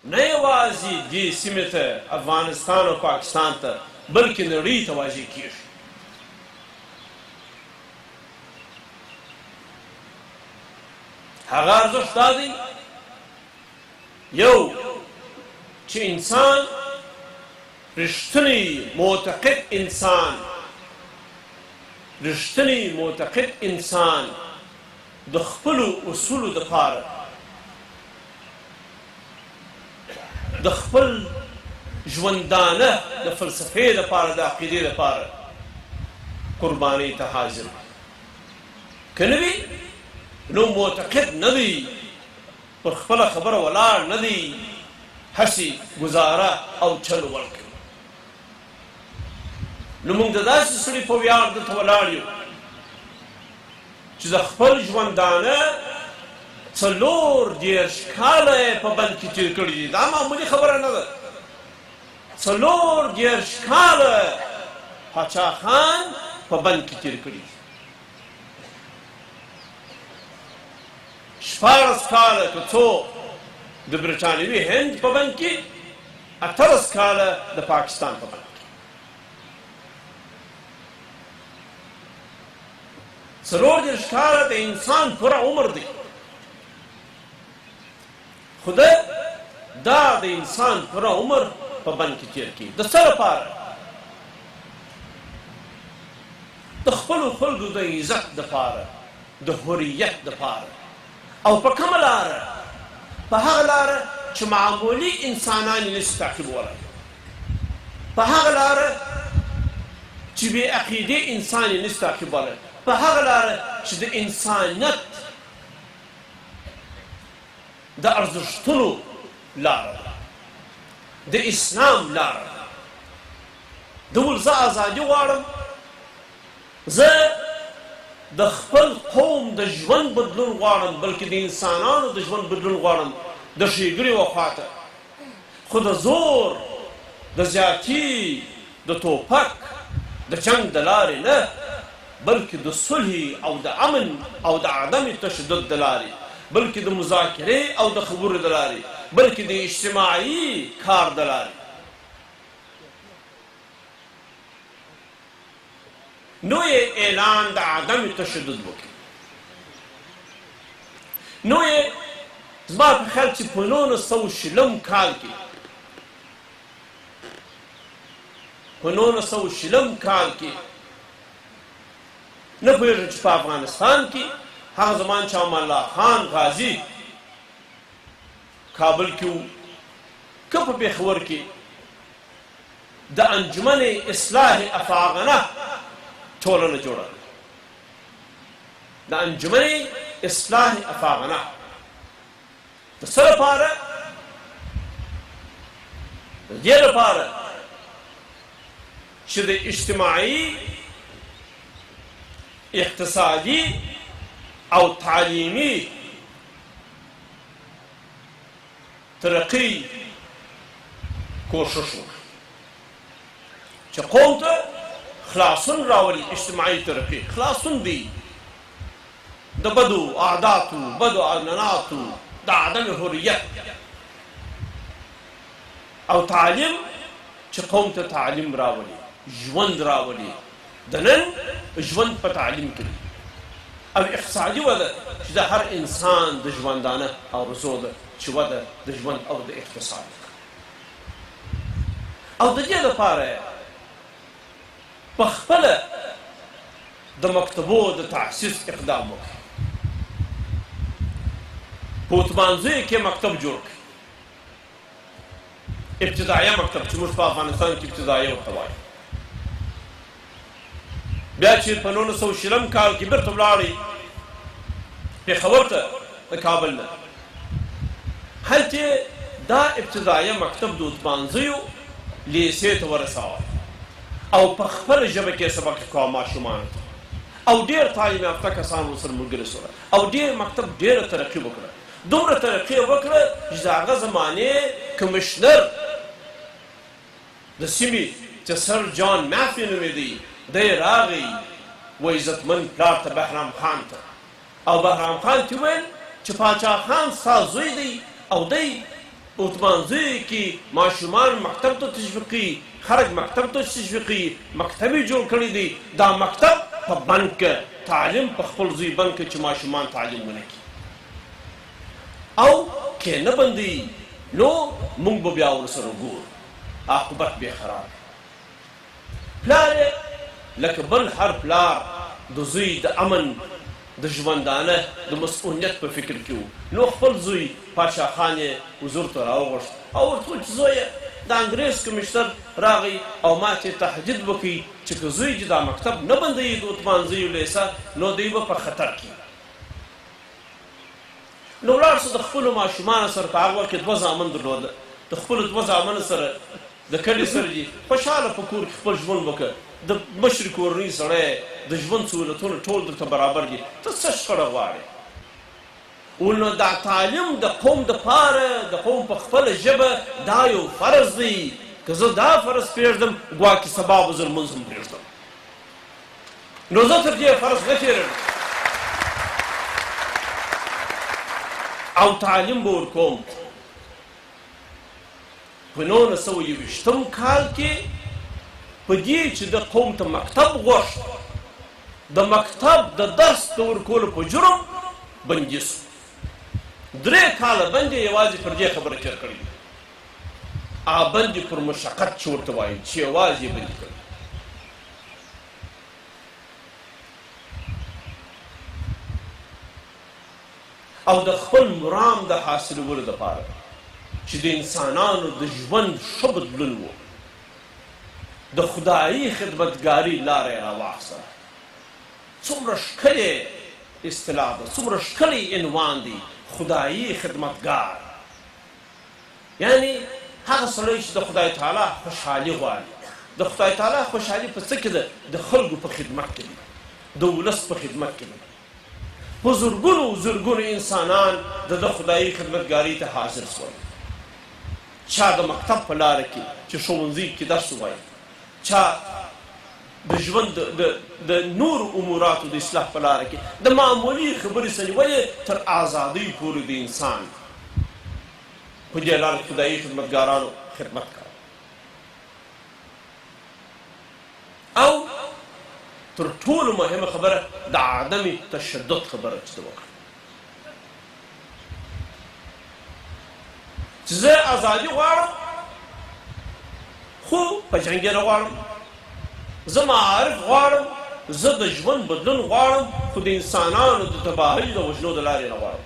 نه یوازې دې سیمې ته افغانستان او پاکستان ته بلکې نړۍ ته واجع کېږي. هغه ارزښت دا دی یو چې انسان رښتینی معتقد انسان د خپلو اصولو دپاره د خپل ژوندانه د فلسفې دپاره د عقیدې دپاره قربانۍ ته حاضر که نه وي نو معتقد نه دی پر خپله خبره ولاړ نه دی هسې ګزاره او چل ورکوي. نو موږ د داسې سړي په ویاړ دلته ولاړ یو چې د خپل ژوندانه 40 کاله یې په بند کې تېر کړي دي. دا معمولي خبره نه ده. 40 کاله پاچا خان په بند کې تېر کړي دي. 14 کاله که څو د برټانوي هند په بند کې، 18 کاله د پاکستان په بند کې. 40 کاله د انسان پوره عمر دی. خو دا د انسان پوره عمر په بند کې تېر کړي د څه لپاره؟ د خپلو خلکو د عزت دپاره، د حریت دپاره. او په کومه لاره؟ په هغه لاره چې معمولي انسانان یې نشي تعقیبولی، په هغه لاره چې بې عقیدې انسان یې نشي تعقیبولی، په هغه لاره چې د انسانیت د ارزښتونو لاره ده، د اسلام لاره ده. زه ازادي غواړم، زه د خپل قوم د ژوند بدلون غواړم، بلکې د انسانانو د ژوند بدلون غواړم د ښېګړې وخواته. خو د زور، د زیاتي، د توپک، د جنګ د لارې نه، بلکې د صلح او د امن او د عدم تشدد د لارې، بلکې د مذاکرې او د خبرو د لارې، بلکې د اجتماعي کار د لارې. نو یې اعلان د عدم تشدد وکړي. نو یې زما په خیال چې په 1920 کال کې، په 1920 کال کې نه پوهېږم چې په افغانستان کې هغه زمان چې امان الله خان غازي کابل کې و، که په پېښور کې د انجمن اصلاح افاغنه ټولنه جوړه کړه. د انجمن اصلاح افاغنه د څه لپاره؟ د دې لپاره چې د اجتماعي، اقتصادي او تعلیمي ترقی کوشش وکړي چې قوم ته خلاصون راولي. اجتماعي ترقی خلاصون دی د بدو عاداتو، بدو عنعناتو، د عدم حریت، او تعلیم چې قوم ته تعلیم راولي، ژوند راولي، د نن ژوند په تعلیم کې، او اقتصادي وده چې د هر انسان د ژوندانه آرزو ده چې وده د ژوند او د اقتصاد. او د دې لپاره په خپله د مکتبو د تاسیس اقدام وکړي. په عثمانزیو کې مکتب جوړ کړي، ابتدایه مکتب چې موږ په افغانستان کې ابتدایه ورته وایو. بیا چې په 1920 کال کې بیرته ولاړی پېښور ته د کابل نه، هلته دا ابتدایه مکتب د عثمانزیو لیسې ته ورساوه او په خپله ژبه کې سبق کوه ماشومانو ته، او ډېر تعلیم یافته کسان ورسره ملګري شول، او ډېر مکتب ډېره ترقي وکړه. دومره ترقي وکړه چې د هغه زمانې کمشنر د سیمې چې سر جان مافي نومېدی، دی راغی و عزتمند پلار ته بهرام خان ته، او بهرام خان ته ویل چې پاچا خان ستا زوی دی او دی اتمانځیو کې ماشومان مکتب ته تشویقي، خلک مکتب ته تشویقي، مکتب یې جوړ کړی دی. دا مکتب په بند کې تعلیم په خپل زوی بند کې چې ماشومان تعلیم ونه کړي او کې نه بندي، نو موږ به بیا ورسره ګورو، عاقبت به خراب. پلار لکه بل هر پلار د زوی د امن د ژوندانه د مسؤلیت په فکر کې و، نو خپل زوی پادشاه خان یې حضور ته راوغوښت او ورته وویل چې زویه د انګریز کمیشنر راغی او ما ته تهدید وکړي چې که زوی چې دا مکتب نه بندوي د اتمانځیو لیسه نو دوی به په خطر کې. نو ولاړ سو د خپلو ماشومانو سره په هغه وخت کې 2 زامن درلوده، د خپلو 2 زامنو سره د کلي سره دي خوشحاله په کور کې خپل ژوند وکړه. د مشرې کورنۍ سړی د ژوند سهولتونه ټول درته برابر دي، ته څه شخړه غواړې؟ نو دا تعلیم د قوم دپاره د قوم په خپله ژبه دا یو فرض دی. که زه دا فرض پرېږدم ګواکې سبا به زه لمونځ هم پرېږدم، نو زه تر دې فرض نه تېروم او تعلیم به ورکوم. په 1921 کال کې په دې چې د قوم ته مکتب غوښت، د مکتب د درس د ورکولو په جرم بندي سو. 3 کاله بند یې یوازې پر دې خبره تېر کړی، بند یې پر مشقت چې ورته وایي چې یوازې یې بندي کړی. او د خپل مرام د حاصلولو دپاره چې د انسانانو د ژوند ښه بدلون و، د خدایي خدمتګاري لاره یې راواخیسته. څومره ښکلې اصطلاح ده، څومره ښکلی عنوان دی، خدایي خدمتګار. یعنی هغه سړی چې د خدای تعالی خوشحالي غواړي. د خدای تعالی خوشحالي په څه کې ده؟ د خلکو په خدمت کې ده، د ولس په خدمت کې ده. په زرګونو انسانان د خدایي خدمتګاري ته حاضر شول. چا د مکتب په لاره کې چې ښوونځي کې درس ووایي، چا د ژوند د نور اموراتو د اصلاح په لاره کې د معمولي خبرې څخه نیولې تر ازادۍ پورې د انسان په دې لاره خدایي خدمتګارانو خدمت کوي. او تر ټولو مهمه خبره د عدم تشدد خبره چې ده وکړه، چې زه ازادي غواړم خو په جنګ نه غواړم، زه معارف غواړم، زه د ژوند بدلون غواړم خو د انسانانو د تباهۍ د وژنو د لارې نه غواړم.